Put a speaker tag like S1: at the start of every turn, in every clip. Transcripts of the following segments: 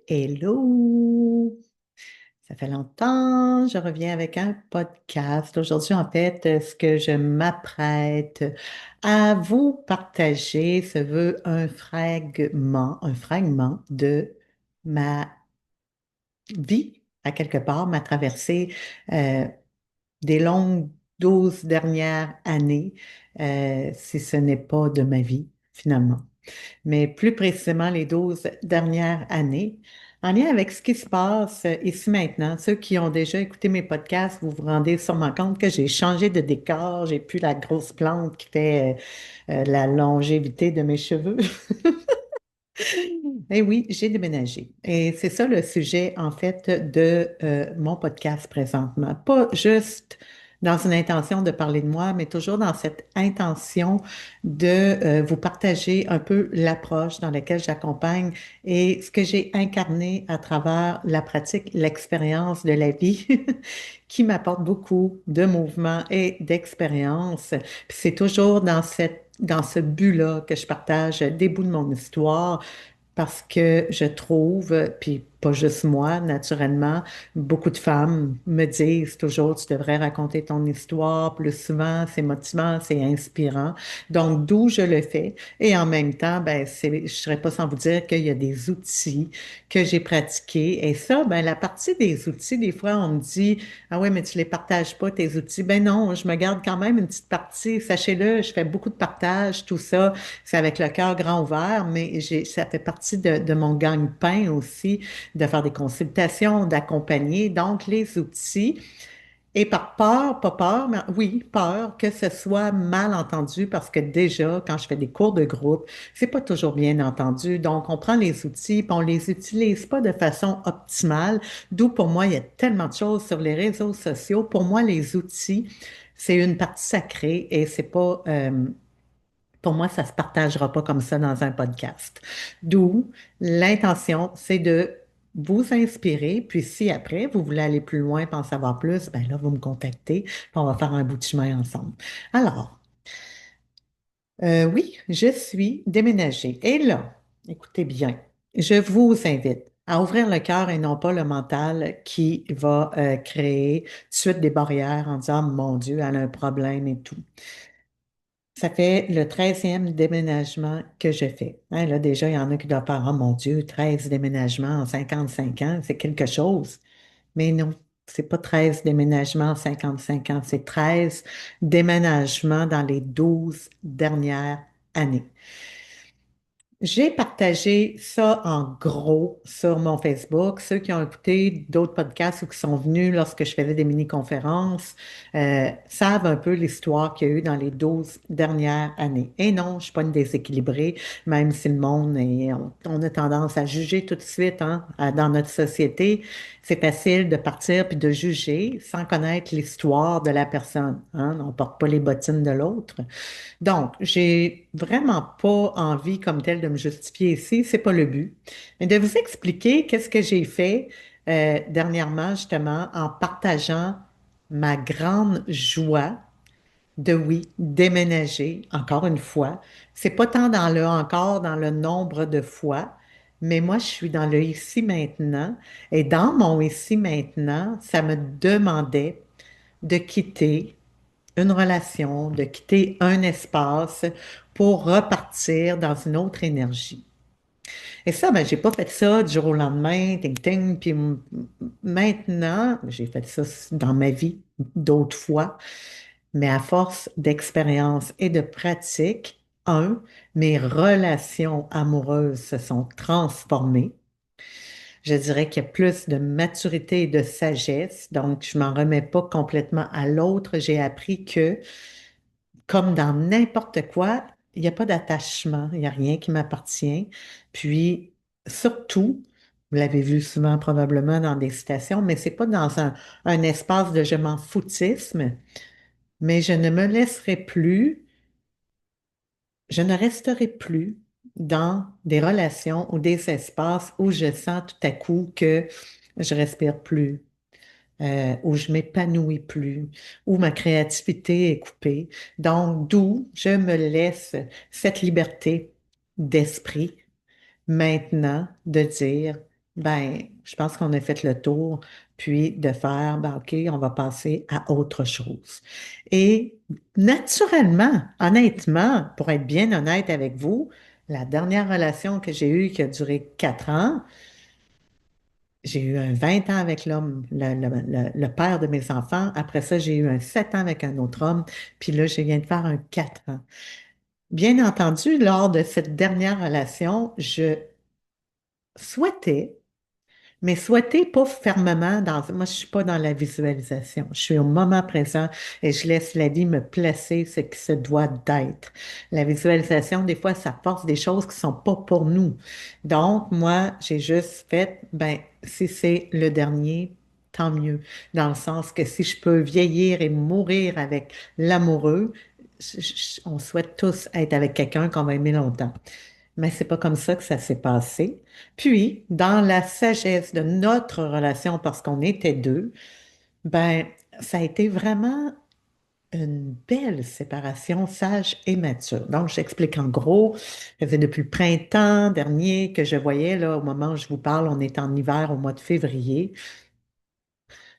S1: Hello! Ça fait longtemps, je reviens avec un podcast. Aujourd'hui, en fait, ce que je m'apprête à vous partager se veut un fragment de ma vie, à quelque part, ma traversée euh, des longues 12 dernières années, si ce n'est pas de ma vie, finalement, mais plus précisément les 12 dernières années, en lien avec ce qui se passe ici maintenant. Ceux qui ont déjà écouté mes podcasts, vous vous rendez sûrement compte que j'ai changé de décor, j'ai plus la grosse plante qui fait la longévité de mes cheveux. Eh oui, j'ai déménagé. Et c'est ça le sujet, en fait, de mon podcast présentement. Pas juste dans une intention de parler de moi, mais toujours dans cette intention de vous partager un peu l'approche dans laquelle j'accompagne et ce que j'ai incarné à travers la pratique, l'expérience de la vie, qui m'apporte beaucoup de mouvement et d'expérience. Puis c'est toujours dans ce but-là que je partage des bouts de mon histoire parce que je trouve, puis pas juste moi, naturellement, beaucoup de femmes me disent toujours, tu devrais raconter ton histoire plus souvent, c'est motivant, c'est inspirant. Donc, d'où je le fais. Et en même temps, ben, je ne serais pas sans vous dire qu'il y a des outils que j'ai pratiqués. Et ça, ben, la partie des outils, des fois, on me dit, ah ouais, mais tu les partages pas, tes outils. Ben non, je me garde quand même une petite partie. Sachez-le, je fais beaucoup de partage, tout ça. C'est avec le cœur grand ouvert, mais ça fait partie de mon gagne-pain aussi, de faire des consultations, d'accompagner. Donc, les outils. Et par peur, pas peur, mais oui, peur que ce soit mal entendu parce que déjà, quand je fais des cours de groupe, c'est pas toujours bien entendu. Donc, on prend les outils, puis on les utilise pas de façon optimale. D'où pour moi, il y a tellement de choses sur les réseaux sociaux. Pour moi, les outils, c'est une partie sacrée et c'est pas, pour moi, ça se partagera pas comme ça dans un podcast. D'où l'intention, c'est de vous inspirer, puis si après, vous voulez aller plus loin, pour en savoir plus, ben là, vous me contactez, puis on va faire un bout de chemin ensemble. Alors, oui, je suis déménagée. Et là, écoutez bien, je vous invite à ouvrir le cœur et non pas le mental qui va créer tout de suite des barrières en disant, mon Dieu, elle a un problème et tout. Ça fait le 13e déménagement que je fais. Hein, là, déjà, il y en a qui doivent faire, oh mon Dieu, 13 déménagements en 55 ans, c'est quelque chose. Mais non, c'est pas 13 déménagements en 55 ans, c'est 13 déménagements dans les 12 dernières années. J'ai partagé ça en gros sur mon Facebook. Ceux qui ont écouté d'autres podcasts ou qui sont venus lorsque je faisais des mini-conférences savent un peu l'histoire qu'il y a eu dans les 12 dernières années. Et non, je ne suis pas une déséquilibrée, même si le monde on a tendance à juger tout de suite hein, dans notre société. C'est facile de partir puis de juger sans connaître l'histoire de la personne. Hein. On ne porte pas les bottines de l'autre. Donc, j'ai vraiment pas envie comme tel de me justifier ici, c'est pas le but, mais de vous expliquer qu'est-ce que j'ai fait dernièrement justement en partageant ma grande joie de oui, déménager encore une fois. C'est pas tant dans le encore dans le nombre de fois, mais moi je suis dans le ici maintenant et dans mon ici maintenant, ça me demandait de quitter une relation, de quitter un espace pour repartir dans une autre énergie. Et ça, ben, j'ai pas fait ça du jour au lendemain, ting ting, puis maintenant, j'ai fait ça dans ma vie d'autres fois, mais à force d'expérience et de pratique, mes relations amoureuses se sont transformées. Je dirais qu'il y a plus de maturité et de sagesse, donc je m'en remets pas complètement à l'autre. J'ai appris que comme dans n'importe quoi, il n'y a pas d'attachement, il n'y a rien qui m'appartient. Puis, surtout, vous l'avez vu souvent probablement dans des citations, mais c'est pas dans un espace de je m'en foutisme, mais je ne me laisserai plus, je ne resterai plus dans des relations ou des espaces où je sens tout à coup que je respire plus, où je m'épanouis plus, où ma créativité est coupée. Donc, d'où je me laisse cette liberté d'esprit maintenant de dire Ben, je pense qu'on a fait le tour, puis de faire, ben, OK, on va passer à autre chose. Et naturellement, honnêtement, pour être bien honnête avec vous, la dernière relation que j'ai eue qui a duré 4 ans, j'ai eu un 20 ans avec l'homme, le père de mes enfants. Après ça, j'ai eu un 7 ans avec un autre homme. Puis là, je viens de faire un 4 ans. Bien entendu, lors de cette dernière relation, je souhaitais, mais souhaiter pas fermement moi, je suis pas dans la visualisation. Je suis au moment présent et je laisse la vie me placer ce qui se doit d'être. La visualisation, des fois, ça force des choses qui sont pas pour nous. Donc, moi, j'ai juste fait, ben, si c'est le dernier, tant mieux. Dans le sens que si je peux vieillir et mourir avec l'amoureux, on souhaite tous être avec quelqu'un qu'on va aimer longtemps. Mais c'est pas comme ça que ça s'est passé. Puis, dans la sagesse de notre relation, parce qu'on était deux, ben, ça a été vraiment une belle séparation sage et mature. Donc, j'explique en gros, ça faisait depuis le printemps dernier que je voyais, là, au moment où je vous parle, on est en hiver au mois de février.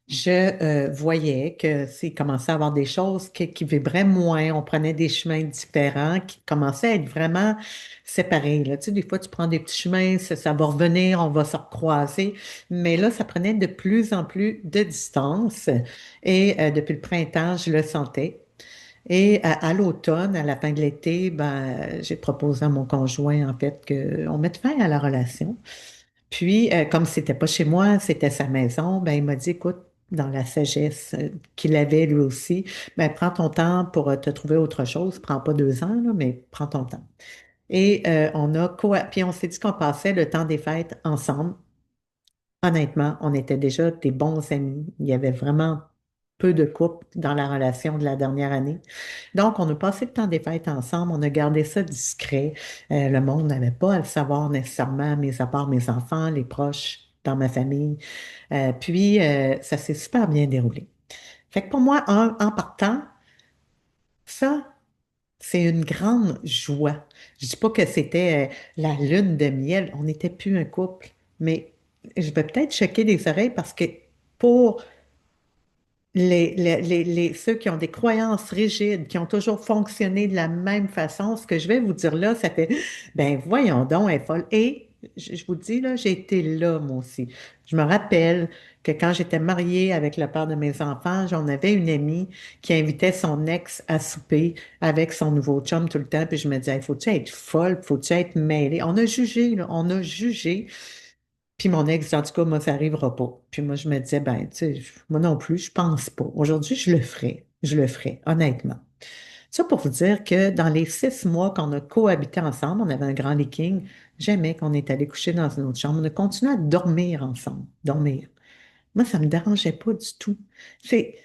S1: Je voyais que c'est commençait à avoir des choses qui vibraient moins, on prenait des chemins différents, qui commençaient à être vraiment séparés. Là. Tu sais, des fois, tu prends des petits chemins, ça va revenir, on va se recroiser, mais là, ça prenait de plus en plus de distance et depuis le printemps, je le sentais. Et à l'automne, à la fin de l'été, ben, j'ai proposé à mon conjoint, en fait, qu'on mette fin à la relation. Puis, comme c'était pas chez moi, c'était sa maison, ben, il m'a dit, écoute, dans la sagesse qu'il avait lui aussi, ben, prends ton temps pour te trouver autre chose. Prends pas 2 ans, là, mais prends ton temps. Et puis on s'est dit qu'on passait le temps des fêtes ensemble. Honnêtement, on était déjà des bons amis. Il y avait vraiment peu de couples dans la relation de la dernière année. Donc, on a passé le temps des fêtes ensemble, on a gardé ça discret. Le monde n'avait pas à le savoir nécessairement, mis à part mes enfants, les proches dans ma famille. Puis, ça s'est super bien déroulé. Fait que pour moi, en partant, ça, c'est une grande joie. Je dis pas que c'était la lune de miel, on n'était plus un couple, mais je vais peut-être choquer les oreilles parce que pour ceux qui ont des croyances rigides, qui ont toujours fonctionné de la même façon, ce que je vais vous dire là, ça fait, ben voyons donc, elle est folle. Et je vous dis, là, j'ai été là, moi aussi. Je me rappelle que quand j'étais mariée avec le père de mes enfants, j'en avais une amie qui invitait son ex à souper avec son nouveau chum tout le temps, puis je me disais, faut-tu être folle, faut-tu être mêlée? On a jugé, là, on a jugé. Puis mon ex, en tout cas, moi, ça n'arrivera pas. Puis moi, je me disais, ben, tu sais, moi non plus, je pense pas. Aujourd'hui, je le ferai. Je le ferai, honnêtement. Ça pour vous dire que dans les 6 mois qu'on a cohabité ensemble, on avait un grand leaking, jamais qu'on est allé coucher dans une autre chambre. On a continué à dormir ensemble, dormir. Moi, ça me dérangeait pas du tout. C'est,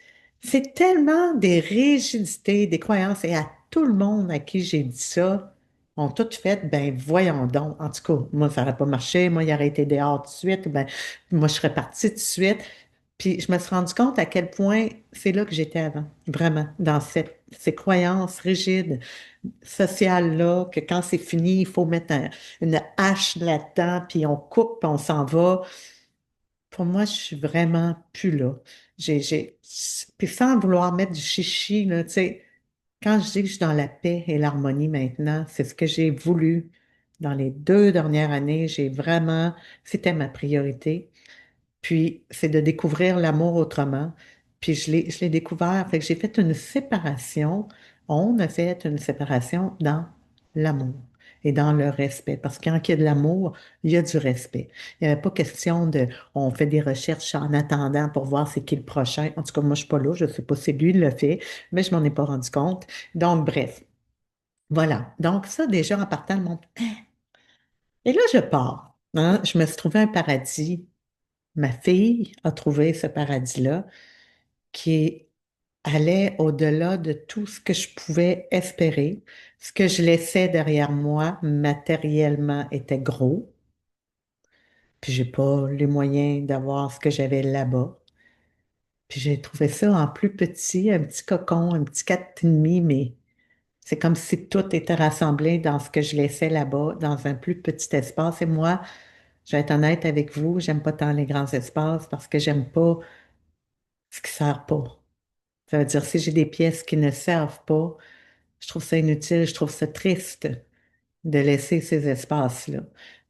S1: c'est tellement des rigidités, des croyances, et à tout le monde à qui j'ai dit ça, ont tout fait, ben voyons donc. En tout cas, moi, ça n'aurait pas marché. Moi, il aurait été dehors tout de suite. Ben, moi, je serais partie tout de suite. Puis je me suis rendu compte à quel point c'est là que j'étais avant, vraiment, dans ces croyances rigides, sociales-là, que quand c'est fini, il faut mettre une hache là-dedans, puis on coupe, puis on s'en va. Pour moi, je suis vraiment plus là. Puis sans vouloir mettre du chichi, là, tu sais, quand je dis que je suis dans la paix et l'harmonie maintenant, c'est ce que j'ai voulu dans les 2 dernières années. C'était ma priorité. Puis, c'est de découvrir l'amour autrement. Puis, je l'ai découvert. Fait que j'ai fait une séparation. On a fait une séparation dans l'amour et dans le respect. Parce que quand il y a de l'amour, il y a du respect. Il n'y avait pas question on fait des recherches en attendant pour voir c'est qui le prochain. En tout cas, moi, je ne suis pas là. Je ne sais pas si lui le fait, mais je m'en ai pas rendu compte. Donc, bref. Voilà. Donc, ça, déjà, en partant, le monde. Et là, je pars. Hein. Je me suis trouvé un paradis. Ma fille a trouvé ce paradis-là qui allait au-delà de tout ce que je pouvais espérer. Ce que je laissais derrière moi matériellement était gros, puis j'ai pas les moyens d'avoir ce que j'avais là-bas. Puis j'ai trouvé ça en plus petit, un petit cocon, un petit 4,5, mais c'est comme si tout était rassemblé dans ce que je laissais là-bas, dans un plus petit espace. Et moi, Je vais être honnête avec vous, j'aime pas tant les grands espaces parce que j'aime pas ce qui sert pas. Ça veut dire, si j'ai des pièces qui ne servent pas, je trouve ça inutile, je trouve ça triste de laisser ces espaces-là.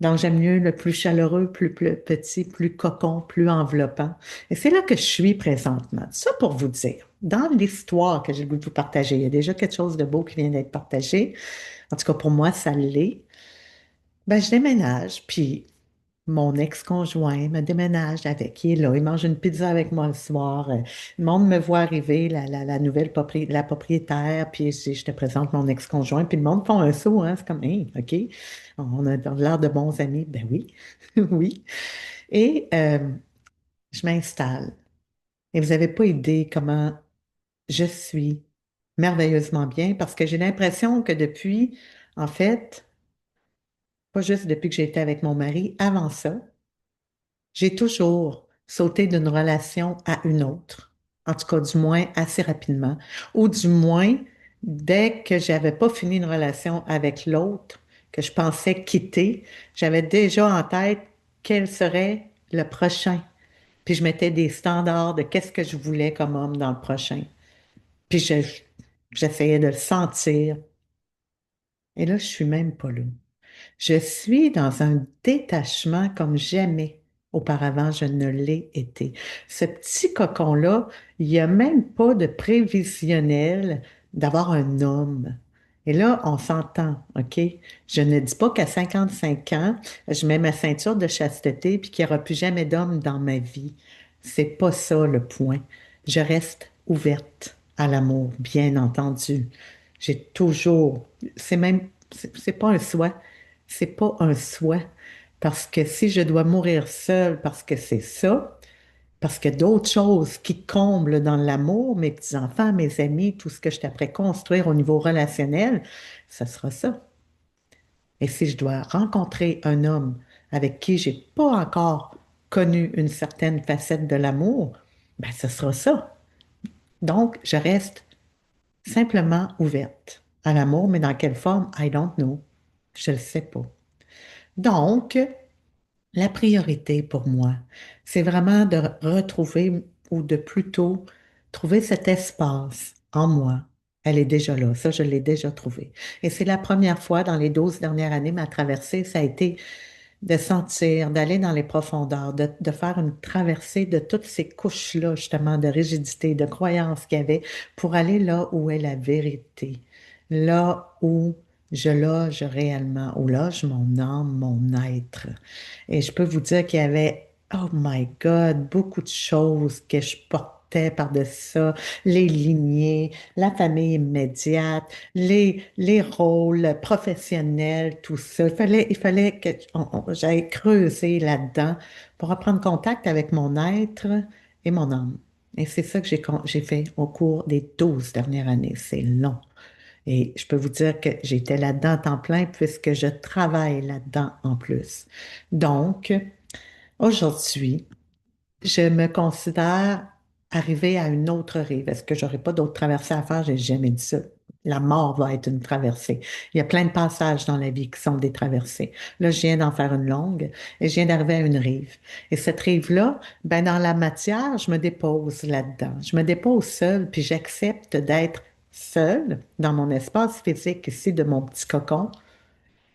S1: Donc, j'aime mieux le plus chaleureux, plus petit, plus cocon, plus enveloppant. Et c'est là que je suis présentement. Ça pour vous dire, dans l'histoire que j'ai le goût de vous partager, il y a déjà quelque chose de beau qui vient d'être partagé. En tout cas, pour moi, ça l'est. Ben, je déménage, puis mon ex-conjoint me déménage avec. Il est là, il mange une pizza avec moi le soir. Le monde me voit arriver, la nouvelle la propriétaire, puis je te présente mon ex-conjoint, puis le monde font un saut, hein, c'est comme, hey, OK, on a l'air de bons amis. Ben oui, oui. Et je m'installe. Et vous n'avez pas idée comment je suis merveilleusement bien, parce que j'ai l'impression que depuis, en fait, pas juste depuis que j'ai été avec mon mari, avant ça, j'ai toujours sauté d'une relation à une autre, en tout cas du moins assez rapidement, ou du moins dès que j'avais pas fini une relation avec l'autre, que je pensais quitter, j'avais déjà en tête quel serait le prochain. Puis je mettais des standards de qu'est-ce que je voulais comme homme dans le prochain. Puis j'essayais de le sentir. Et là, je suis même pas là. Je suis dans un détachement comme jamais auparavant je ne l'ai été. Ce petit cocon-là, il n'y a même pas de prévisionnel d'avoir un homme. Et là, on s'entend, OK? Je ne dis pas qu'à 55 ans, je mets ma ceinture de chasteté puis qu'il n'y aura plus jamais d'homme dans ma vie. C'est pas ça le point. Je reste ouverte à l'amour, bien entendu. J'ai toujours, c'est même, c'est pas un souhait, c'est pas un souhait. Parce que si je dois mourir seule parce que c'est ça, parce que d'autres choses qui comblent dans l'amour, mes petits-enfants, mes amis, tout ce que je t'apprends construire au niveau relationnel, ça sera ça. Et si je dois rencontrer un homme avec qui j'ai pas encore connu une certaine facette de l'amour, ben ce sera ça. Donc, je reste simplement ouverte à l'amour, mais dans quelle forme? I don't know. Je ne le sais pas. Donc, la priorité pour moi, c'est vraiment de retrouver ou de plutôt trouver cet espace en moi. Elle est déjà là, ça je l'ai déjà trouvé. Et c'est la première fois dans les 12 dernières années, ma traversée, ça a été de sentir, d'aller dans les profondeurs, de faire une traversée de toutes ces couches-là, justement, de rigidité, de croyances qu'il y avait, pour aller là où est la vérité, là où je loge réellement, où loge mon âme, mon être. Et je peux vous dire qu'il y avait, oh my God, beaucoup de choses que je portais par-dessus ça, les lignées, la famille immédiate, les rôles professionnels, tout ça. Il fallait que j'aille creuser là-dedans pour reprendre contact avec mon être et mon âme. Et c'est ça que j'ai fait au cours des 12 dernières années. C'est long. Et je peux vous dire que j'étais là-dedans à temps plein puisque je travaille là-dedans en plus. Donc, aujourd'hui, je me considère arrivée à une autre rive. Est-ce que j'aurai pas d'autres traversées à faire? J'ai jamais dit ça. La mort va être une traversée. Il y a plein de passages dans la vie qui sont des traversées. Là, je viens d'en faire une longue et je viens d'arriver à une rive. Et cette rive-là, ben, dans la matière, je me dépose là-dedans. Je me dépose seule, puis j'accepte d'être seule dans mon espace physique ici de mon petit cocon.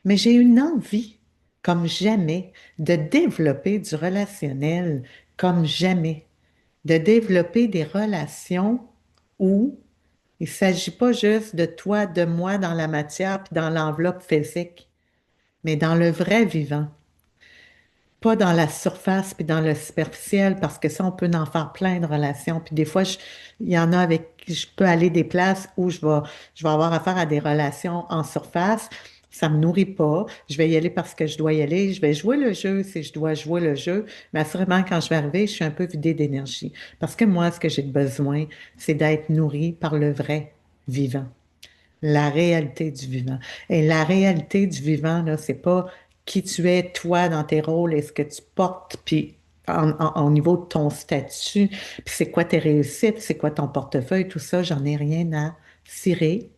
S1: Mais j'ai une envie, comme jamais, de développer du relationnel, comme jamais, de développer des relations où il ne s'agit pas juste de toi, de moi dans la matière puis dans l'enveloppe physique, mais dans le vrai vivant. Pas dans la surface puis dans le superficiel, parce que ça, on peut en faire plein de relations. Puis des fois, il y en a avec qui je peux aller des places où je vais avoir affaire à des relations en surface. Ça me nourrit pas. Je vais y aller parce que je dois y aller. Je vais jouer le jeu si je dois jouer le jeu. Mais assurément, quand je vais arriver, je suis un peu vidée d'énergie. Parce que moi, ce que j'ai besoin, c'est d'être nourrie par le vrai vivant, la réalité du vivant. Et la réalité du vivant, là, c'est pas qui tu es, toi, dans tes rôles et ce que tu portes, puis au niveau de ton statut, puis c'est quoi tes réussites, c'est quoi ton portefeuille, tout ça, j'en ai rien à cirer.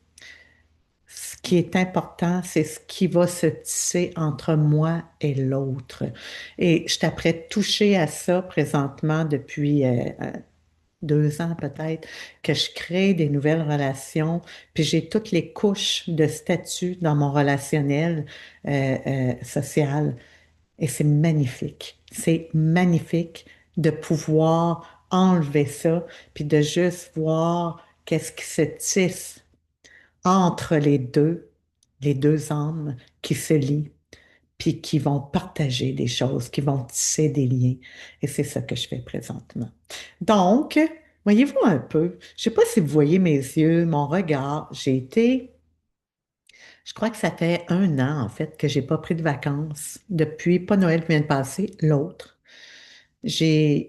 S1: Ce qui est important, c'est ce qui va se tisser entre moi et l'autre. Et je t'apprête toucher à ça présentement depuis 2 ans peut-être, que je crée des nouvelles relations, puis j'ai toutes les couches de statut dans mon relationnel social. Et c'est magnifique. C'est magnifique de pouvoir enlever ça, puis de juste voir qu'est-ce qui se tisse entre les deux âmes qui se lient, puis qui vont partager des choses, qui vont tisser des liens. Et c'est ça que je fais présentement. Donc, voyez-vous un peu, je sais pas si vous voyez mes yeux, mon regard, je crois que ça fait 1 an en fait que j'ai pas pris de vacances depuis, pas Noël qui vient de passer, l'autre.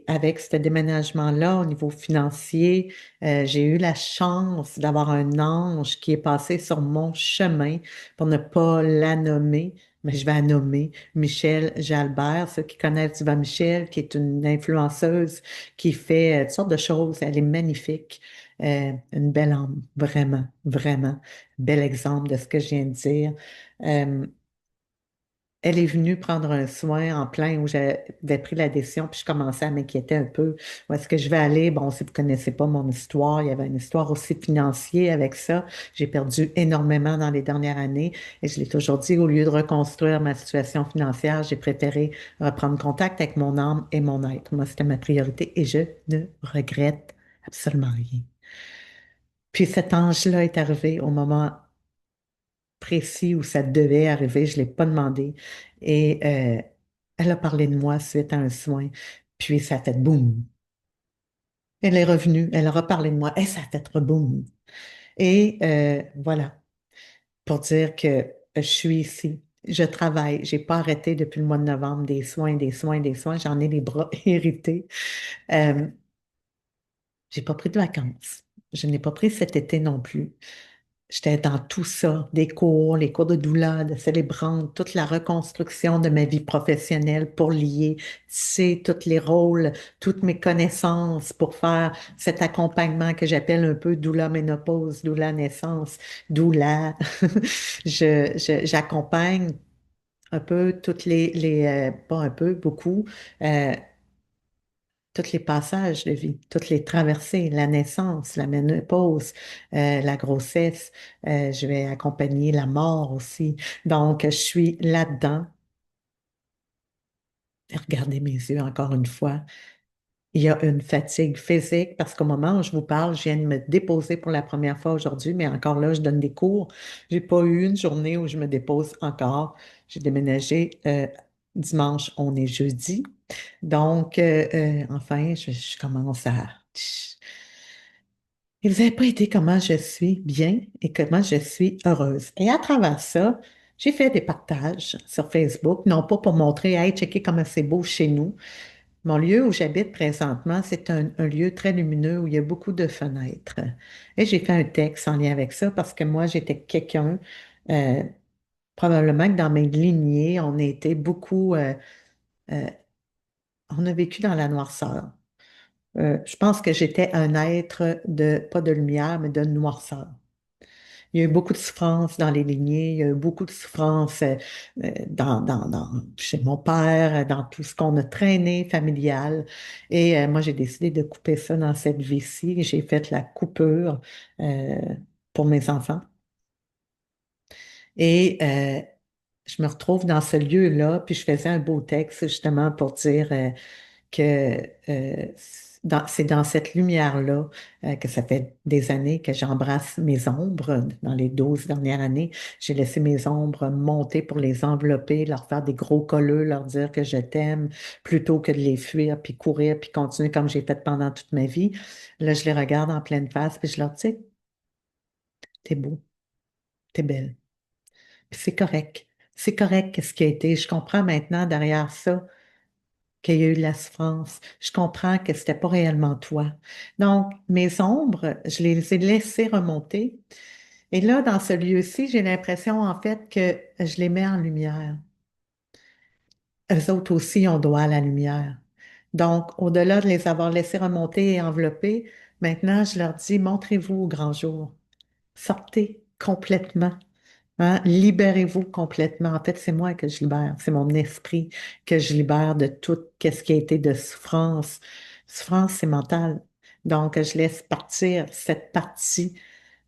S1: Avec ce déménagement-là, au niveau financier, j'ai eu la chance d'avoir un ange qui est passé sur mon chemin pour ne pas la nommer, mais je vais la nommer Michel Jalbert, ceux qui connaissent Diva Michel, qui est une influenceuse qui fait toutes sortes de choses. Elle est magnifique. Une belle âme, vraiment, vraiment. Bel exemple de ce que je viens de dire. Euh, Elle est venue prendre un soin en plein où j'avais pris la décision, puis je commençais à m'inquiéter un peu. Où est-ce que je vais aller? Bon, si vous connaissez pas mon histoire, il y avait une histoire aussi financière avec ça. J'ai perdu énormément dans les dernières années et je l'ai toujours dit, au lieu de reconstruire ma situation financière, j'ai préféré reprendre contact avec mon âme et mon être. Moi, c'était ma priorité et je ne regrette absolument rien. Puis cet ange-là est arrivé au moment précis où ça devait arriver, je ne l'ai pas demandé. Et elle a parlé de moi suite à un soin. Puis ça a fait boum. Elle est revenue, elle a reparlé de moi et ça a fait boum. Et voilà, pour dire que je suis ici. Je travaille. J'ai pas arrêté depuis le mois de novembre des soins, des soins, des soins. J'en ai les bras irrités. Euh, j'ai pas pris de vacances. Je n'ai pas pris cet été non plus. J'étais dans tout ça, des cours, les cours de doula, de célébrante, toute la reconstruction de ma vie professionnelle pour lier, tisser tous les rôles, toutes mes connaissances pour faire cet accompagnement que j'appelle un peu doula ménopause, doula naissance, doula. J'accompagne un peu pas un peu, beaucoup, euh, tous les passages de vie, toutes les traversées, la naissance, la ménopause, la grossesse. Je vais accompagner la mort aussi. Donc, je suis là-dedans. Et regardez mes yeux encore une fois. Il y a une fatigue physique parce qu'au moment où je vous parle, je viens de me déposer pour la première fois aujourd'hui, mais encore là, je donne des cours. J'ai pas eu une journée où je me dépose encore. J'ai déménagé dimanche, on est jeudi. Donc, enfin, je commence à... Et vous n'avez pas été comment je suis bien et comment je suis heureuse. Et à travers ça, j'ai fait des partages sur Facebook, non pas pour montrer, hey, checker comment c'est beau chez nous. Mon lieu où j'habite présentement, c'est un lieu très lumineux où il y a beaucoup de fenêtres. Et j'ai fait un texte en lien avec ça parce que moi, j'étais quelqu'un, euh, probablement que dans mes lignées, on était beaucoup, euh, on a vécu dans la noirceur. Je pense que j'étais un être pas de lumière, mais de noirceur. Il y a eu beaucoup de souffrance dans les lignées, il y a eu beaucoup de souffrance chez mon père, dans tout ce qu'on a traîné familial. Et moi, j'ai décidé de couper ça dans cette vie-ci. J'ai fait la coupure euh, pour mes enfants. Et je me retrouve dans ce lieu-là, puis je faisais un beau texte justement pour dire que c'est dans cette lumière-là que ça fait des années que j'embrasse mes ombres. Dans les 12 dernières années, j'ai laissé mes ombres monter pour les envelopper, leur faire des gros colleux, leur dire que je t'aime, plutôt que de les fuir, puis courir, puis continuer comme j'ai fait pendant toute ma vie. Là, je les regarde en pleine face, puis je leur dis, t'es beau, t'es belle. Puis c'est correct. C'est correct ce qui a été. Je comprends maintenant derrière ça qu'il y a eu de la souffrance. Je comprends que c'était pas réellement toi. Donc, mes ombres, je les ai laissées remonter. Et là, dans ce lieu-ci, j'ai l'impression, en fait, que je les mets en lumière. Eux autres aussi ont droit à la lumière. Donc, au-delà de les avoir laissés remonter et envelopper, maintenant, je leur dis, montrez-vous au grand jour. Sortez complètement. Hein? Libérez-vous complètement. En fait, c'est moi que je libère. C'est mon esprit que je libère de tout ce qui a été de souffrance. Souffrance, c'est mental. Donc, je laisse partir cette partie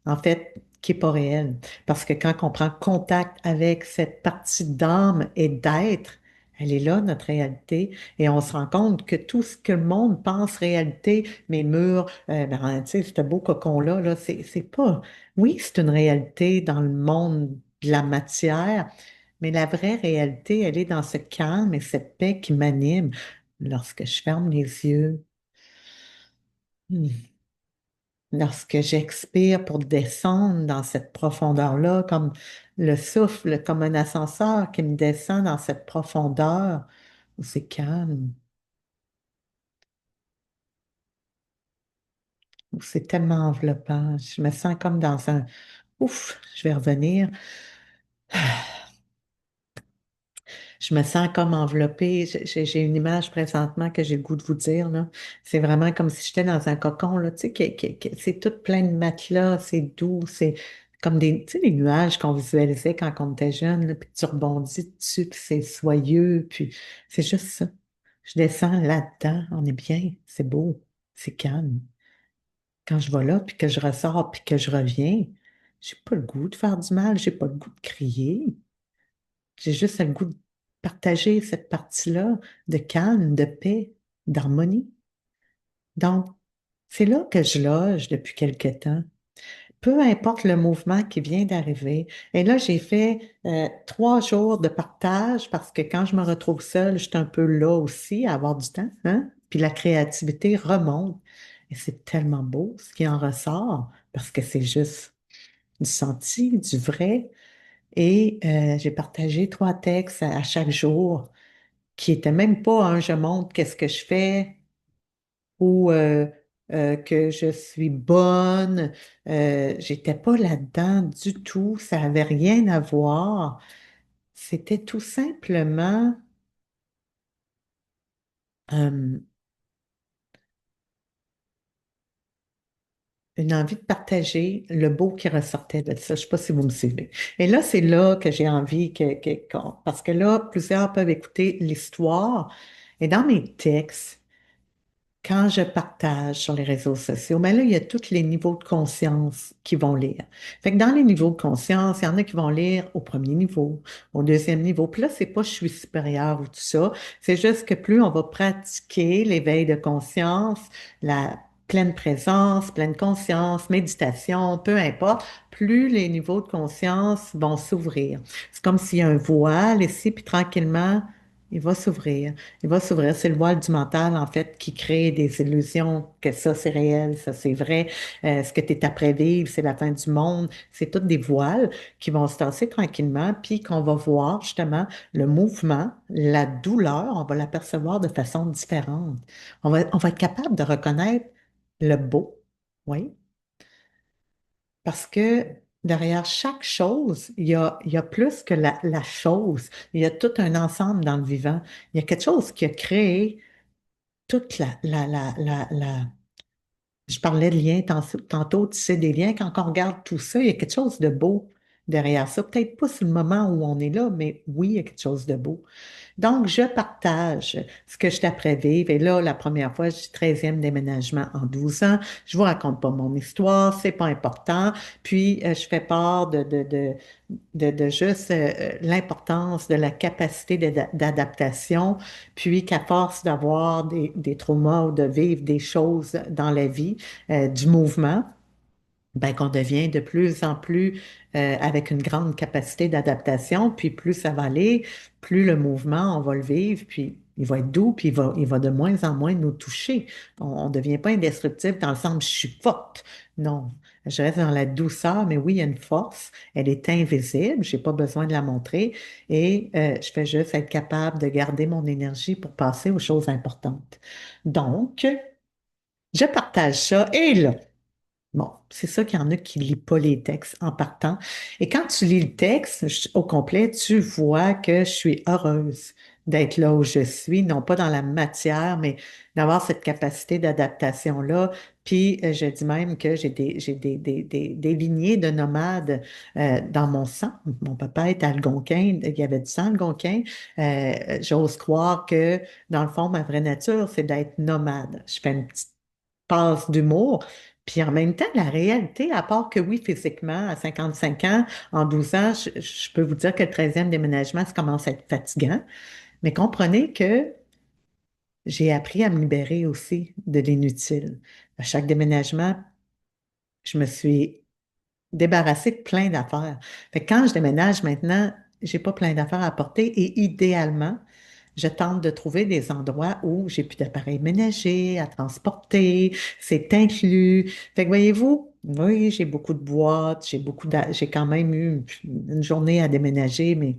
S1: en fait, qui n'est pas réel. Parce que quand on prend contact avec cette partie d'âme et d'être, elle est là, notre réalité, et on se rend compte que tout ce que le monde pense réalité, mes murs, ben, tu sais, ce beau cocon-là, là, c'est pas... Oui, c'est une réalité dans le monde de la matière, mais la vraie réalité, elle est dans ce calme et cette paix qui m'anime lorsque je ferme les yeux. Hmm. Lorsque j'expire pour descendre dans cette profondeur-là, comme le souffle, comme un ascenseur qui me descend dans cette profondeur où c'est calme, où c'est tellement enveloppant. Je me sens comme dans un... Ouf, je vais revenir. Je me sens comme enveloppée. J'ai une image présentement que j'ai le goût de vous dire, là. C'est vraiment comme si j'étais dans un cocon, là, tu sais, c'est tout plein de matelas, c'est doux, c'est comme des, tu sais, les nuages qu'on visualisait quand on était jeune, là, puis tu rebondis dessus, puis c'est soyeux, puis c'est juste ça. Je descends là-dedans, on est bien, c'est beau, c'est calme. Quand je vais là, puis que je ressors, puis que je reviens, j'ai pas le goût de faire du mal, j'ai pas le goût de crier. J'ai juste le goût de partager cette partie-là de calme, de paix, d'harmonie. Donc, c'est là que je loge depuis quelque temps. Peu importe le mouvement qui vient d'arriver. Et là, j'ai fait 3 jours de partage parce que quand je me retrouve seule, je suis un peu là aussi à avoir du temps, hein? Puis la créativité remonte. Et c'est tellement beau ce qui en ressort parce que c'est juste du senti, du vrai. Et j'ai partagé 3 textes à chaque jour qui était même pas un je montre qu'est-ce que je fais ou que je suis bonne. J'étais pas là-dedans du tout. Ça avait rien à voir. C'était tout simplement euh, une envie de partager le beau qui ressortait de ça. Je sais pas si vous me suivez. Et là, c'est là que j'ai envie parce que là, plusieurs peuvent écouter l'histoire. Et dans mes textes, quand je partage sur les réseaux sociaux, ben là, il y a tous les niveaux de conscience qui vont lire. Fait que dans les niveaux de conscience, il y en a qui vont lire au premier niveau, au deuxième niveau. Puis là, c'est pas je suis supérieur ou tout ça. C'est juste que plus on va pratiquer l'éveil de conscience, la pleine présence, pleine conscience, méditation, peu importe, plus les niveaux de conscience vont s'ouvrir. C'est comme s'il y a un voile ici, puis tranquillement, il va s'ouvrir. Il va s'ouvrir. C'est le voile du mental, en fait, qui crée des illusions que ça, c'est réel, ça, c'est vrai. Ce que tu es après vivre, c'est la fin du monde. C'est toutes des voiles qui vont se tasser tranquillement, puis qu'on va voir justement le mouvement, la douleur, on va l'apercevoir de façon différente. On va être capable de reconnaître le beau, oui, parce que derrière chaque chose, il y a plus que la chose. Il y a tout un ensemble dans le vivant. Il y a quelque chose qui a créé toute je parlais de liens tantôt, tu sais, des liens. Quand on regarde tout ça, il y a quelque chose de beau derrière ça. Peut-être pas sur le moment où on est là, mais oui, il y a quelque chose de beau. Donc, je partage ce que je t'apprends vivre. Et là, la première fois, j'ai 13e déménagement en 12 ans. Je vous raconte pas mon histoire, c'est pas important. Puis, je fais part de juste l'importance de la capacité d'adaptation, puis qu'à force d'avoir des traumas ou de vivre des choses dans la vie, du mouvement, ben, qu'on devient de plus en plus avec une grande capacité d'adaptation, puis plus ça va aller, plus le mouvement, on va le vivre, puis il va être doux, puis il va de moins en moins nous toucher. On ne devient pas indestructible dans le sens je suis forte. Non, je reste dans la douceur, mais oui, il y a une force. Elle est invisible, je n'ai pas besoin de la montrer, et je fais juste être capable de garder mon énergie pour passer aux choses importantes. Donc, je partage ça, et là, bon, c'est ça qu'il y en a qui ne lisent pas les textes en partant. Et quand tu lis le texte au complet, tu vois que je suis heureuse d'être là où je suis, non pas dans la matière, mais d'avoir cette capacité d'adaptation-là. Puis, je dis même que j'ai des lignées de nomades dans mon sang. Mon papa est algonquin, il y avait du sang algonquin. J'ose croire que, dans le fond, ma vraie nature, c'est d'être nomade. Je fais une petite passe d'humour. Puis en même temps, la réalité, à part que oui, physiquement, à 55 ans, en 12 ans, je peux vous dire que le 13e déménagement, ça commence à être fatigant. Mais comprenez que j'ai appris à me libérer aussi de l'inutile. À chaque déménagement, je me suis débarrassée de plein d'affaires. Fait que quand je déménage maintenant, j'ai pas plein d'affaires à porter et idéalement, je tente de trouver des endroits où j'ai plus d'appareils ménagers à transporter, c'est inclus. Fait que voyez-vous, oui, j'ai beaucoup de boîtes, j'ai quand même eu une journée à déménager, mais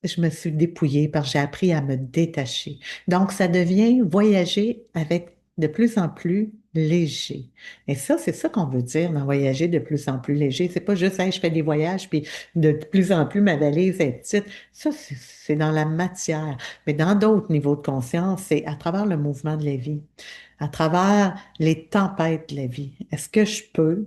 S1: je me suis dépouillée parce que j'ai appris à me détacher. Donc, ça devient voyager avec de plus en plus léger. Et ça, c'est ça qu'on veut dire dans voyager de plus en plus léger. C'est pas juste, hey, je fais des voyages, puis de plus en plus ma valise est petite. Ça, c'est dans la matière. Mais dans d'autres niveaux de conscience, c'est à travers le mouvement de la vie, à travers les tempêtes de la vie. Est-ce que je peux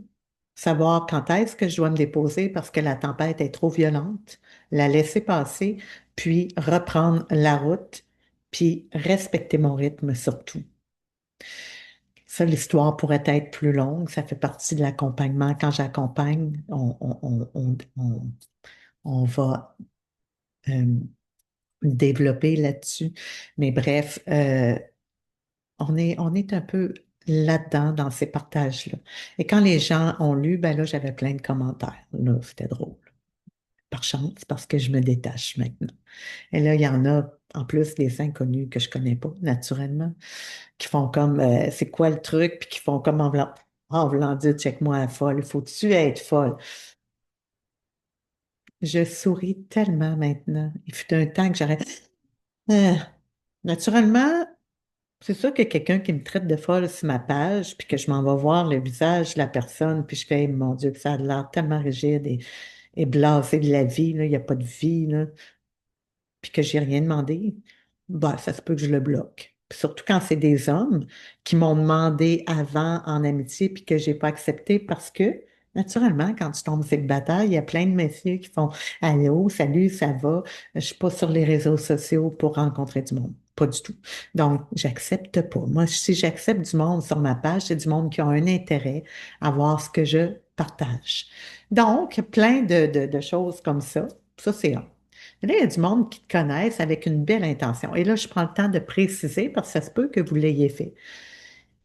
S1: savoir quand est-ce que je dois me déposer parce que la tempête est trop violente, la laisser passer, puis reprendre la route, puis respecter mon rythme surtout. Ça, l'histoire pourrait être plus longue, ça fait partie de l'accompagnement. Quand j'accompagne, on va euh, développer là-dessus. Mais bref, on est un peu là-dedans, dans ces partages-là. Et quand les gens ont lu, ben là, j'avais plein de commentaires. Là, c'était drôle. Par chance, parce que je me détache maintenant. Et là, il y en a, en plus, des inconnus que je connais pas, naturellement, qui font comme, c'est quoi le truc, puis qui font comme en voulant dire, check-moi la folle, faut-tu être folle? Je souris tellement maintenant. Il fut un temps que j'arrête. Euh, naturellement, c'est sûr que quelqu'un qui me traite de folle sur ma page, puis que je m'en vais voir le visage de la personne, puis je fais, mon Dieu, que ça a l'air tellement rigide et blasé de la vie, là, il n'y a pas de vie, là. Puis que j'ai rien demandé, bah, ça se peut que je le bloque. Puis surtout quand c'est des hommes qui m'ont demandé avant en amitié puis que j'ai pas accepté parce que, naturellement, quand tu tombes célibataire, il y a plein de messieurs qui font Allô, salut, ça va? Je suis pas sur les réseaux sociaux pour rencontrer du monde. Pas du tout. Donc, j'accepte pas. Moi, si j'accepte du monde sur ma page, c'est du monde qui a un intérêt à voir ce que je partage. Donc, plein de choses comme ça. Ça, c'est un. Mais là, il y a du monde qui te connaissent avec une belle intention. Et là, je prends le temps de préciser parce que ça se peut que vous l'ayez fait.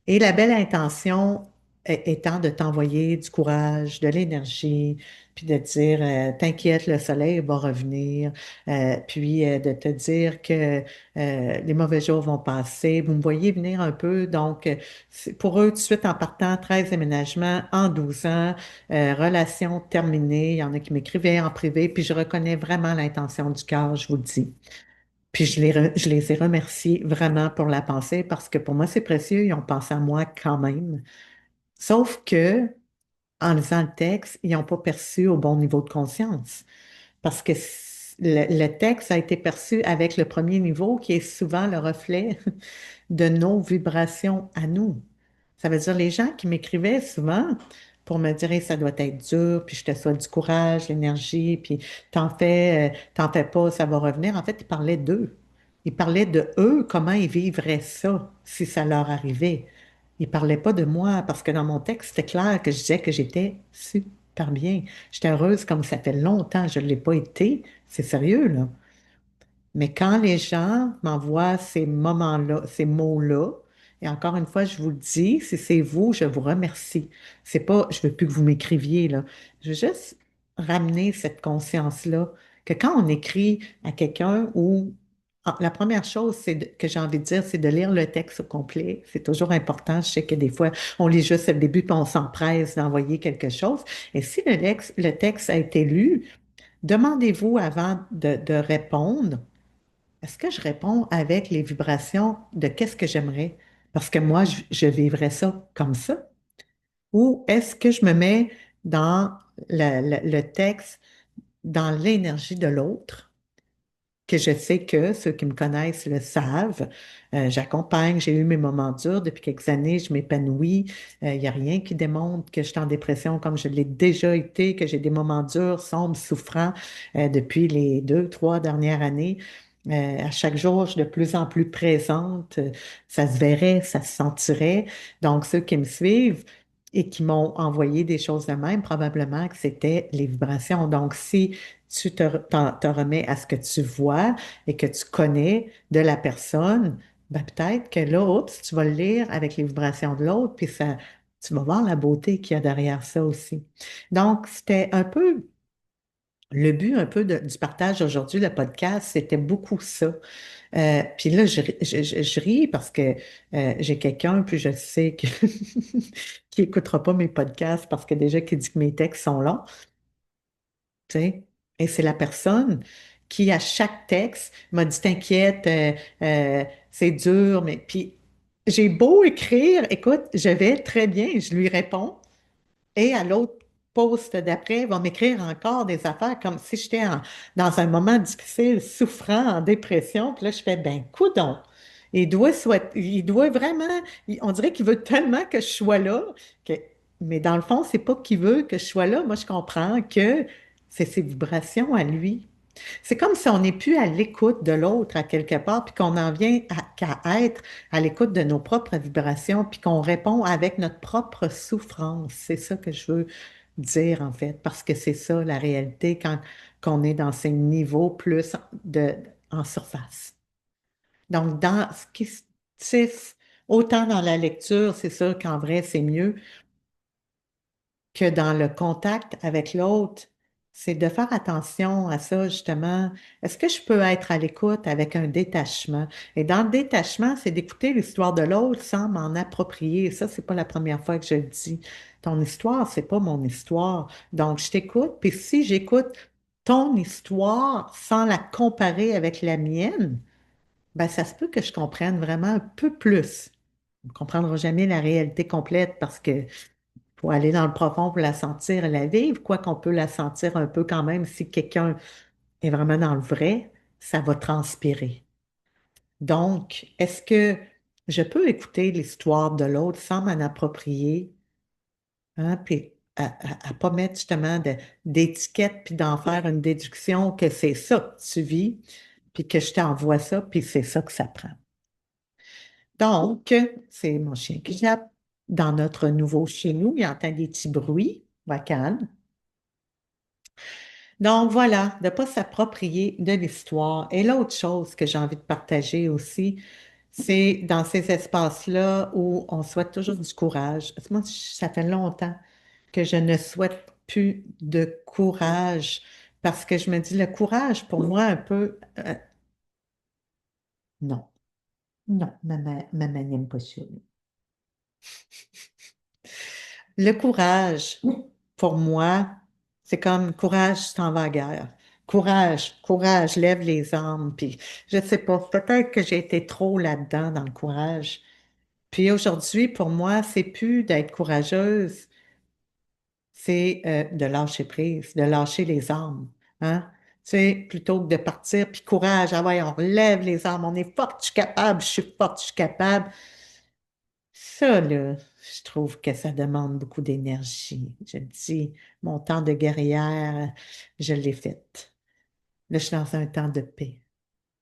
S1: Et la belle intention étant de t'envoyer du courage, de l'énergie, puis de te dire, t'inquiète, le soleil va revenir, puis de te dire que les mauvais jours vont passer. Vous me voyez venir un peu, donc pour eux, tout de suite en partant, 13 déménagements en 12 ans, relations terminées. Il y en a qui m'écrivaient en privé, puis je reconnais vraiment l'intention du cœur, je vous le dis. Puis je les ai remerciés vraiment pour la pensée parce que pour moi, c'est précieux. Ils ont pensé à moi quand même. Sauf que, en lisant le texte, ils n'ont pas perçu au bon niveau de conscience. Parce que le texte a été perçu avec le premier niveau qui est souvent le reflet de nos vibrations à nous. Ça veut dire les gens qui m'écrivaient souvent pour me dire, Hey, ça doit être dur, puis je te souhaite du courage, l'énergie, puis t'en fais pas, ça va revenir. En fait, ils parlaient d'eux. Ils parlaient de eux, comment ils vivraient ça si ça leur arrivait. Ils parlaient pas de moi parce que dans mon texte, c'était clair que je disais que j'étais super bien. J'étais heureuse comme ça fait longtemps, je ne l'ai pas été. C'est sérieux, là. Mais quand les gens m'envoient ces moments-là, ces mots-là, et encore une fois, je vous le dis, si c'est vous, je vous remercie. C'est pas, je veux plus que vous m'écriviez, là. Je veux juste ramener cette conscience-là que quand on écrit à quelqu'un ou la première chose que j'ai envie de dire, c'est de lire le texte au complet. C'est toujours important. Je sais que des fois, on lit juste le début puis on s'empresse d'envoyer quelque chose. Et si le texte a été lu, demandez-vous avant de répondre, est-ce que je réponds avec les vibrations de qu'est-ce que j'aimerais? Parce que moi, je vivrais ça comme ça. Ou est-ce que je me mets dans le texte, dans l'énergie de l'autre? que je sais que ceux qui me connaissent le savent. J'accompagne, j'ai eu mes moments durs depuis quelques années, je m'épanouis. Il n'y a rien qui démontre que je suis en dépression comme je l'ai déjà été, que j'ai des moments durs, sombres, souffrants depuis les 2, 3 dernières années. À chaque jour, je suis de plus en plus présente. Ça se verrait, ça se sentirait. Donc, ceux qui me suivent et qui m'ont envoyé des choses de même, probablement que c'était les vibrations. Donc, si te remets à ce que tu vois et que tu connais de la personne, ben peut-être que là, oups, tu vas le lire avec les vibrations de l'autre, puis ça, tu vas voir la beauté qu'il y a derrière ça aussi. Donc, c'était un peu le but un peu du partage aujourd'hui, le podcast, c'était beaucoup ça. Puis là, je ris parce que j'ai quelqu'un, puis je sais que qui écoutera pas mes podcasts parce que déjà qui dit que mes textes sont longs. Tu sais. Et c'est la personne qui, à chaque texte, m'a dit, t'inquiète, c'est dur, mais puis j'ai beau écrire, écoute, je vais très bien, je lui réponds, et à l'autre poste d'après, il va m'écrire encore des affaires comme si j'étais dans un moment difficile, souffrant, en dépression, puis là, je fais, ben, coudonc. Il doit vraiment, on dirait qu'il veut tellement que je sois là, que, mais dans le fond, c'est pas qu'il veut que je sois là. Moi, je comprends que c'est ses vibrations à lui. C'est comme si on n'est plus à l'écoute de l'autre à quelque part, puis qu'on en vient qu'à être à l'écoute de nos propres vibrations, puis qu'on répond avec notre propre souffrance. C'est ça que je veux dire en fait, parce que c'est ça la réalité quand qu'on est dans ces niveaux plus en surface. Donc, dans ce qui, c'est autant dans la lecture, c'est sûr qu'en vrai, c'est mieux que dans le contact avec l'autre, c'est de faire attention à ça, justement. Est-ce que je peux être à l'écoute avec un détachement? Et dans le détachement, c'est d'écouter l'histoire de l'autre sans m'en approprier. Ça, c'est pas la première fois que je le dis. Ton histoire, c'est pas mon histoire. Donc, je t'écoute, puis si j'écoute ton histoire sans la comparer avec la mienne, ben, ça se peut que je comprenne vraiment un peu plus. On ne comprendra jamais la réalité complète parce que faut aller dans le profond pour la sentir et la vivre, quoi qu'on peut la sentir un peu quand même si quelqu'un est vraiment dans le vrai, ça va transpirer. Donc, est-ce que je peux écouter l'histoire de l'autre sans m'en approprier, hein, puis à pas mettre justement d'étiquette puis d'en faire une déduction que c'est ça que tu vis, puis que je t'envoie ça, puis c'est ça que ça prend. Donc, c'est mon chien qui jappe. Dans notre nouveau chez nous, il entend des petits bruits. Va calme. Donc voilà, de ne pas s'approprier de l'histoire. Et l'autre chose que j'ai envie de partager aussi, c'est dans ces espaces-là où on souhaite toujours du courage. Parce que moi, ça fait longtemps que je ne souhaite plus de courage parce que je me dis, le courage, pour moi, un peu, non, non, maman n'aime pas ça. Le courage, pour moi, c'est comme courage, tu t'en vas à la guerre. Courage, courage, lève les armes. Puis, je sais pas, peut-être que j'ai été trop là-dedans dans le courage. Puis aujourd'hui, pour moi, c'est plus d'être courageuse, c'est de lâcher prise, de lâcher les armes. Hein? Tu sais, plutôt que de partir, puis courage, ah ouais, on lève les armes, on est forte, je suis capable, je suis forte, je suis capable. Ça, là, je trouve que ça demande beaucoup d'énergie. Je me dis, mon temps de guerrière, je l'ai fait. Là, je suis dans un temps de paix.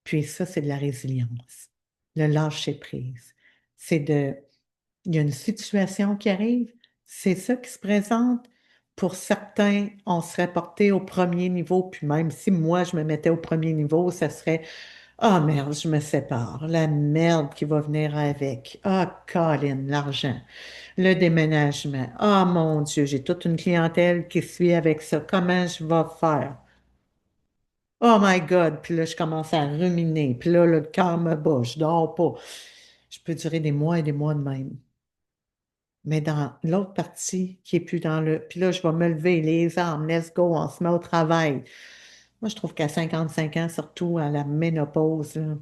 S1: Puis ça, c'est de la résilience. Le lâcher prise. C'est de, il y a une situation qui arrive, c'est ça qui se présente. Pour certains, on serait porté au premier niveau, puis même si moi, je me mettais au premier niveau, ça serait ah merde, je me sépare. La merde qui va venir avec. Ah, Colin, l'argent. Le déménagement. Ah mon Dieu, j'ai toute une clientèle qui suit avec ça. Comment je vais faire? Oh my God. Puis là, je commence à ruminer. Puis là, le cœur me bat. Je dors pas. Je peux durer des mois et des mois de même. Mais dans l'autre partie qui est plus dans le. Puis là, je vais me lever, les armes, let's go, on se met au travail. Moi, je trouve qu'à 55 ans, surtout à la ménopause, là,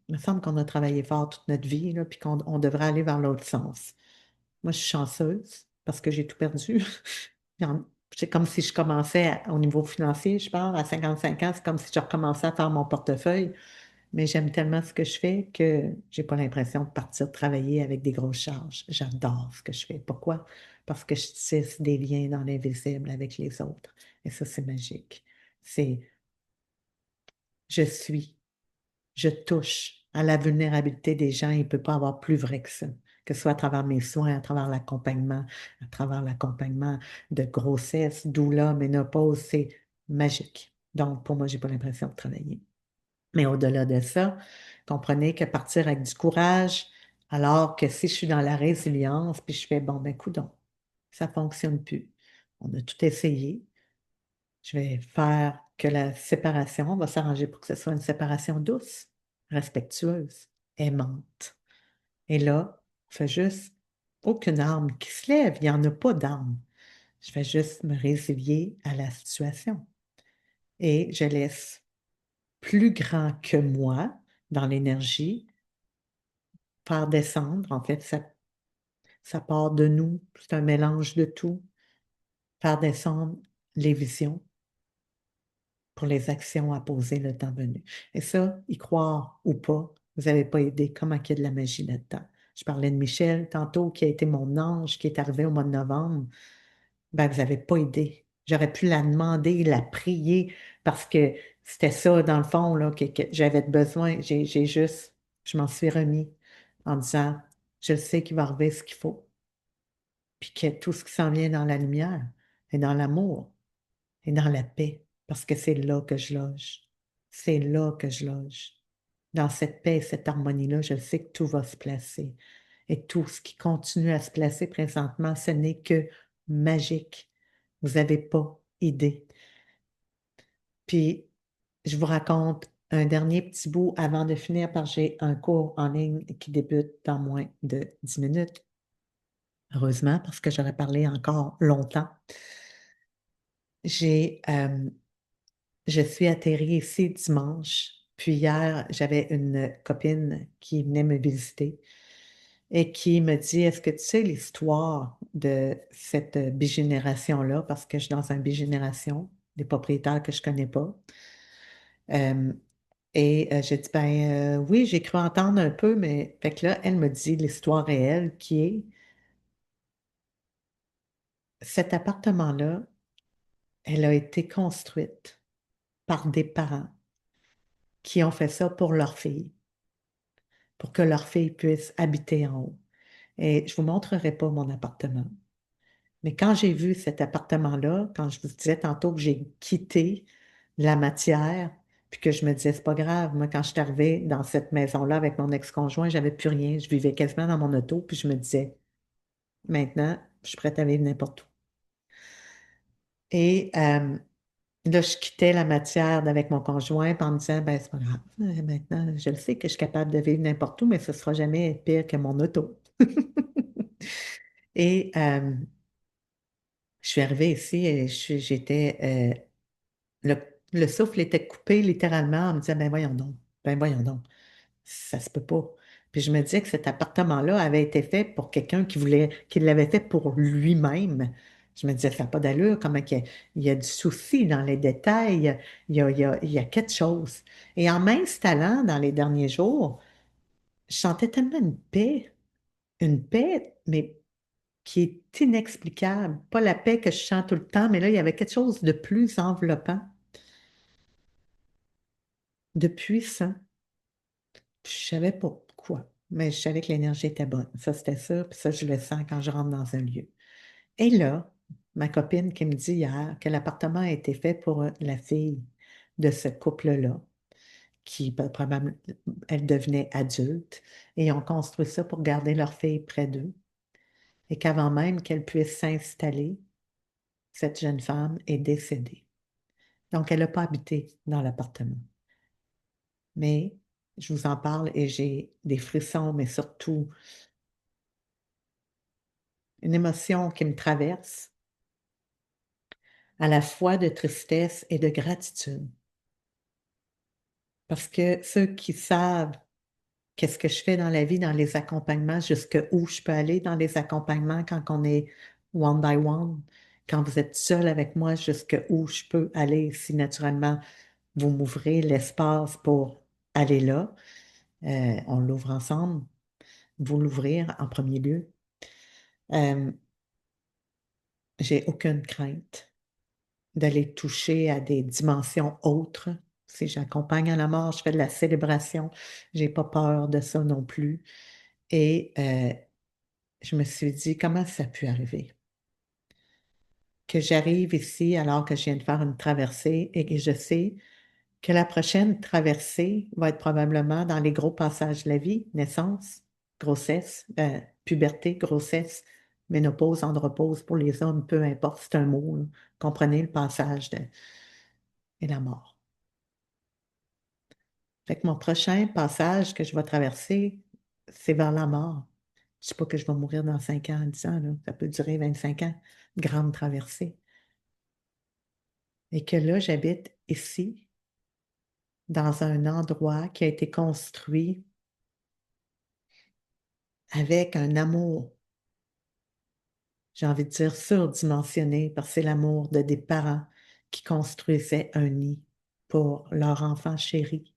S1: il me semble qu'on a travaillé fort toute notre vie, là, puis qu'on on devrait aller vers l'autre sens. Moi, je suis chanceuse parce que j'ai tout perdu. C'est comme si je commençais au niveau financier, je parle, à 55 ans, c'est comme si je recommençais à faire mon portefeuille. Mais j'aime tellement ce que je fais que j'ai pas l'impression de partir travailler avec des grosses charges. J'adore ce que je fais. Pourquoi? Parce que je tisse des liens dans l'invisible avec les autres. Et ça, c'est magique. C'est je suis, je touche à la vulnérabilité des gens. Il ne peut pas avoir plus vrai que ça. Que ce soit à travers mes soins, à travers l'accompagnement de grossesse, doula, ménopause, c'est magique. Donc, pour moi, j'ai pas l'impression de travailler. Mais au-delà de ça, comprenez que partir avec du courage, alors que si je suis dans la résilience, puis je fais, bon, ben, coudonc, ça ne fonctionne plus. On a tout essayé. Je vais faire que la séparation, on va s'arranger pour que ce soit une séparation douce, respectueuse, aimante. Et là, on fait juste aucune arme qui se lève. Il n'y en a pas d'arme. Je vais juste me résilier à la situation. Et je laisse plus grand que moi dans l'énergie faire descendre. En fait, ça part de nous. C'est un mélange de tout. Faire descendre les visions pour les actions à poser le temps venu. Et ça, y croire ou pas, vous n'avez pas aidé. Comment il y a de la magie là-dedans? Je parlais de Michel tantôt, qui a été mon ange, qui est arrivé au mois de novembre. Ben, vous n'avez pas aidé. J'aurais pu la demander, la prier, parce que c'était ça, dans le fond, là, que j'avais besoin. J'ai juste, je m'en suis remis en disant, je sais qu'il va arriver ce qu'il faut, puis que tout ce qui s'en vient dans la lumière et dans l'amour et dans la paix, parce que c'est là que je loge. C'est là que je loge. Dans cette paix, cette harmonie-là, je sais que tout va se placer. Et tout ce qui continue à se placer présentement, ce n'est que magique. Vous n'avez pas idée. Puis, je vous raconte un dernier petit bout avant de finir, parce que j'ai un cours en ligne qui débute dans moins de 10 minutes. Heureusement, parce que j'aurais parlé encore longtemps. J'ai, je suis atterrie ici dimanche. Puis hier, j'avais une copine qui venait me visiter et qui me dit, est-ce que tu sais l'histoire de cette bigénération-là? Parce que je suis dans une bigénération, des propriétaires que je ne connais pas. Euh, j'ai dit, ben oui, j'ai cru entendre un peu, mais fait que là, elle me dit l'histoire réelle qui est cet appartement-là, elle a été construite par des parents qui ont fait ça pour leur fille, pour que leur fille puisse habiter en haut. Et je ne vous montrerai pas mon appartement. Mais quand j'ai vu cet appartement-là, quand je vous disais tantôt que j'ai quitté la matière, puis que je me disais, c'est pas grave, moi, quand je suis arrivée dans cette maison-là avec mon ex-conjoint, j'avais plus rien. Je vivais quasiment dans mon auto, puis je me disais, maintenant, je suis prête à vivre n'importe où. Et là, je quittais la matière avec mon conjoint en me disant, ben, c'est pas grave. Maintenant, je le sais que je suis capable de vivre n'importe où, mais ce ne sera jamais pire que mon auto. Et je suis arrivée ici et j'étais. Le, le souffle était coupé littéralement en me disant, ben voyons donc, ça se peut pas. Puis je me disais que cet appartement-là avait été fait pour quelqu'un qui voulait, qui l'avait fait pour lui-même. Je me disais, ça n'a pas d'allure, comment il y a du souci dans les détails, il y a quelque chose. Et en m'installant dans les derniers jours, je sentais tellement une paix, mais qui est inexplicable. Pas la paix que je sens tout le temps, mais là, il y avait quelque chose de plus enveloppant, de puissant. Je savais pas pourquoi, mais je savais que l'énergie était bonne. Ça, c'était ça, puis ça, je le sens quand je rentre dans un lieu. Et là, ma copine qui me dit hier que l'appartement a été fait pour la fille de ce couple-là, qui probablement, elle devenait adulte, et ils ont construit ça pour garder leur fille près d'eux, et qu'avant même qu'elle puisse s'installer, cette jeune femme est décédée. Donc, elle n'a pas habité dans l'appartement. Mais je vous en parle et j'ai des frissons, mais surtout une émotion qui me traverse, à la fois de tristesse et de gratitude. Parce que ceux qui savent qu'est-ce que je fais dans la vie, dans les accompagnements, jusqu'où je peux aller dans les accompagnements quand on est one by one, quand vous êtes seul avec moi, jusqu'où je peux aller, si naturellement vous m'ouvrez l'espace pour aller là, on l'ouvre ensemble, vous l'ouvrir en premier lieu. Euh, j'ai aucune crainte d'aller toucher à des dimensions autres. Si j'accompagne à la mort, je fais de la célébration, j'ai pas peur de ça non plus. Et je me suis dit, comment ça a pu arriver? Que j'arrive ici alors que je viens de faire une traversée et que je sais que la prochaine traversée va être probablement dans les gros passages de la vie, naissance, grossesse, puberté, grossesse, ménopause, andropause pour les hommes, peu importe, c'est un mot, là. Comprenez le passage et la mort. Fait que mon prochain passage que je vais traverser, c'est vers la mort. Je ne dis pas que je vais mourir dans 5 ans, 10 ans, là. Ça peut durer 25 ans. Grande traversée. Et que là, j'habite ici, dans un endroit qui a été construit avec un amour, j'ai envie de dire surdimensionné, parce que c'est l'amour de des parents qui construisaient un nid pour leur enfant chéri.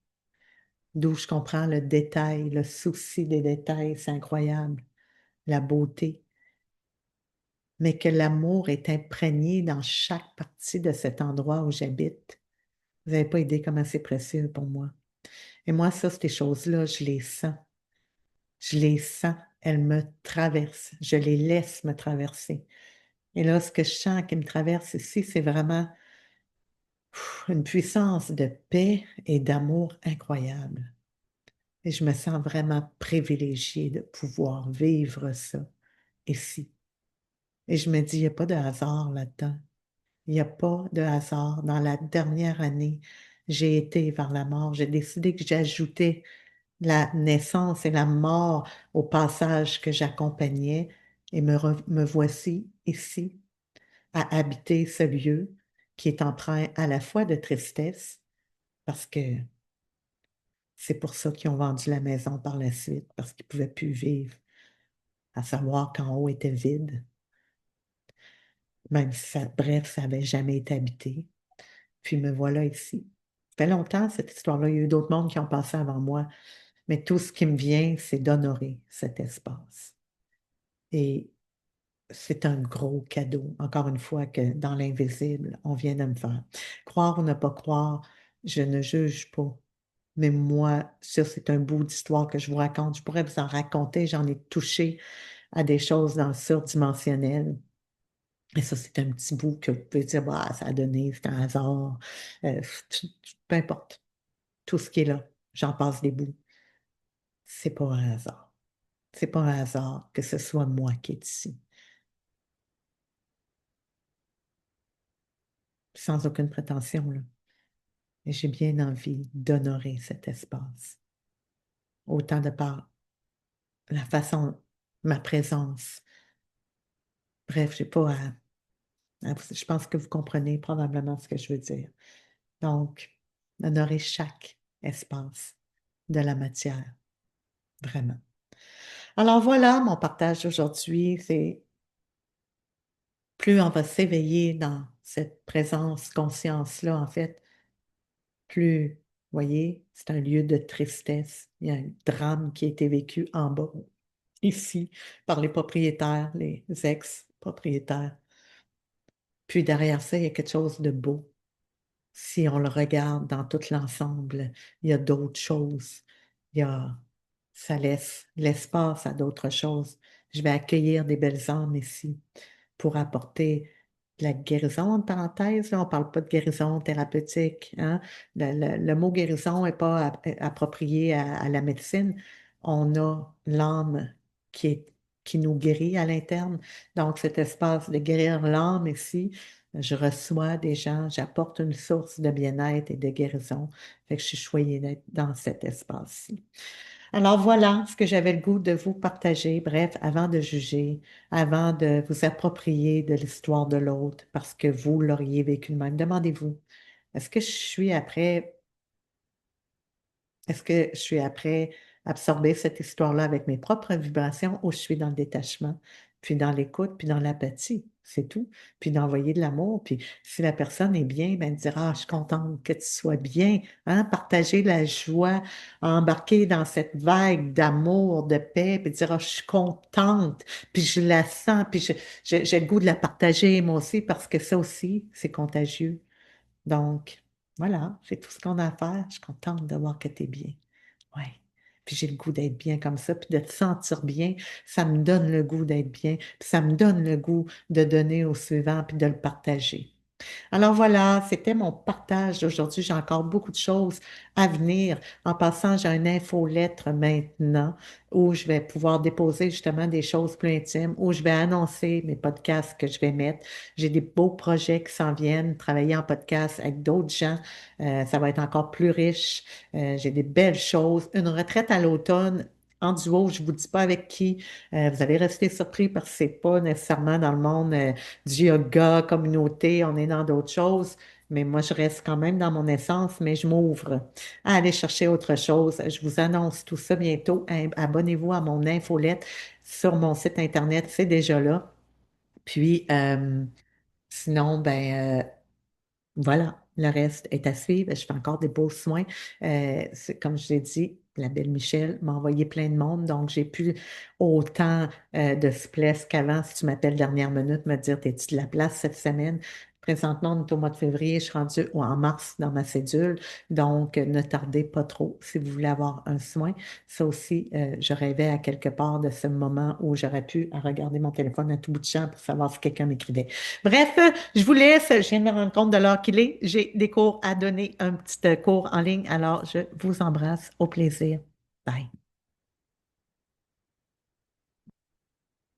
S1: D'où je comprends le détail, le souci des détails, c'est incroyable, la beauté. Mais que l'amour est imprégné dans chaque partie de cet endroit où j'habite. Vous n'avez pas idée comment c'est précieux pour moi. Et moi, ça, ces choses-là, je les sens. Je les sens. Elles me traversent. Je les laisse me traverser. Et là, ce que je sens qui me traverse ici, c'est vraiment une puissance de paix et d'amour incroyable. Et je me sens vraiment privilégiée de pouvoir vivre ça ici. Et je me dis, il n'y a pas de hasard là-dedans. Il n'y a pas de hasard. Dans la dernière année, j'ai été vers la mort. J'ai décidé que j'ajoutais la naissance et la mort au passage que j'accompagnais et me voici ici à habiter ce lieu qui est empreint à la fois de tristesse, parce que c'est pour ça qu'ils ont vendu la maison par la suite, parce qu'ils ne pouvaient plus vivre, à savoir qu'en haut était vide, même si ça, bref, ça n'avait jamais été habité. Puis me voilà ici. Ça fait longtemps, cette histoire-là. Il y a eu d'autres mondes qui ont passé avant moi, mais tout ce qui me vient, c'est d'honorer cet espace. Et c'est un gros cadeau, encore une fois, que dans l'invisible, on vient de me faire. Croire ou ne pas croire, je ne juge pas. Mais moi, ça, c'est un bout d'histoire que je vous raconte. Je pourrais vous en raconter. J'en ai touché à des choses dans le surdimensionnel. Et ça, c'est un petit bout que vous pouvez dire, bah, ça a donné, c'est un hasard. Euh, Peu importe. Tout ce qui est là, j'en passe des bouts. C'est pas un hasard. C'est pas un hasard que ce soit moi qui est ici. Sans aucune prétention, là. Et j'ai bien envie d'honorer cet espace. Autant de par la façon, ma présence. Bref, j'ai pas je pense que vous comprenez probablement ce que je veux dire. Donc, honorer chaque espace de la matière, vraiment. Alors voilà, mon partage aujourd'hui, c'est plus on va s'éveiller dans cette présence, conscience-là, en fait, plus, vous voyez, c'est un lieu de tristesse. Il y a un drame qui a été vécu en bas, ici, par les propriétaires, les ex-propriétaires. Puis derrière ça, il y a quelque chose de beau. Si on le regarde dans tout l'ensemble, il y a d'autres choses. Il y a, ça laisse l'espace à d'autres choses. Je vais accueillir des belles âmes ici pour apporter de la guérison, en parenthèse. Là, on ne parle pas de guérison thérapeutique, hein. Le mot guérison n'est pas approprié à la médecine. On a l'âme qui est, qui nous guérit à l'interne. Donc, cet espace de guérir l'âme ici, je reçois des gens, j'apporte une source de bien-être et de guérison. Fait que je suis choyée d'être dans cet espace-ci. Alors voilà ce que j'avais le goût de vous partager. Bref, avant de juger, avant de vous approprier de l'histoire de l'autre, parce que vous l'auriez vécu de même, demandez-vous, est-ce que je suis après, est-ce que je suis après absorber cette histoire-là avec mes propres vibrations ou je suis dans le détachement? puis dans l'écoute, puis dans l'apathie, c'est tout. Puis d'envoyer de l'amour, puis si la personne est bien, ben dire, ah, je suis contente que tu sois bien, hein, partager la joie, embarquer dans cette vague d'amour, de paix, puis dire, ah, je suis contente, puis je la sens, puis j'ai le goût de la partager moi aussi, parce que ça aussi, c'est contagieux. Donc, voilà, c'est tout ce qu'on a à faire. Je suis contente de voir que tu es bien. Ouais. Puis j'ai le goût d'être bien comme ça, puis de te sentir bien, ça me donne le goût d'être bien, puis ça me donne le goût de donner au suivant, puis de le partager. Alors voilà, c'était mon partage d'aujourd'hui. J'ai encore beaucoup de choses à venir. En passant, j'ai une infolettre maintenant où je vais pouvoir déposer justement des choses plus intimes, où je vais annoncer mes podcasts que je vais mettre. J'ai des beaux projets qui s'en viennent, travailler en podcast avec d'autres gens. Ça va être encore plus riche. J'ai des belles choses. Une retraite à l'automne. En duo, je ne vous dis pas avec qui. Vous allez rester surpris parce que c'est pas nécessairement dans le monde du yoga, communauté, on est dans d'autres choses, mais moi, je reste quand même dans mon essence, mais je m'ouvre à aller chercher autre chose. Je vous annonce tout ça bientôt. Abonnez-vous à mon infolette sur mon site Internet, c'est déjà là. Puis, sinon, voilà, le reste est à suivre. Je fais encore des beaux soins. Comme je l'ai dit, la belle Michelle m'a envoyé plein de monde, donc j'ai plus autant de souplesse qu'avant. Si tu m'appelles dernière minute, me dire, t'es-tu de la place cette semaine? Présentement, on est au mois de février, je suis rendue ou en mars dans ma cédule, donc ne tardez pas trop si vous voulez avoir un soin. Ça aussi, je rêvais à quelque part de ce moment où j'aurais pu regarder mon téléphone à tout bout de champ pour savoir si quelqu'un m'écrivait. Bref, je vous laisse. Je viens de me rendre compte de l'heure qu'il est. J'ai des cours à donner, un petit cours en ligne. Alors, je vous embrasse. Au plaisir. Bye.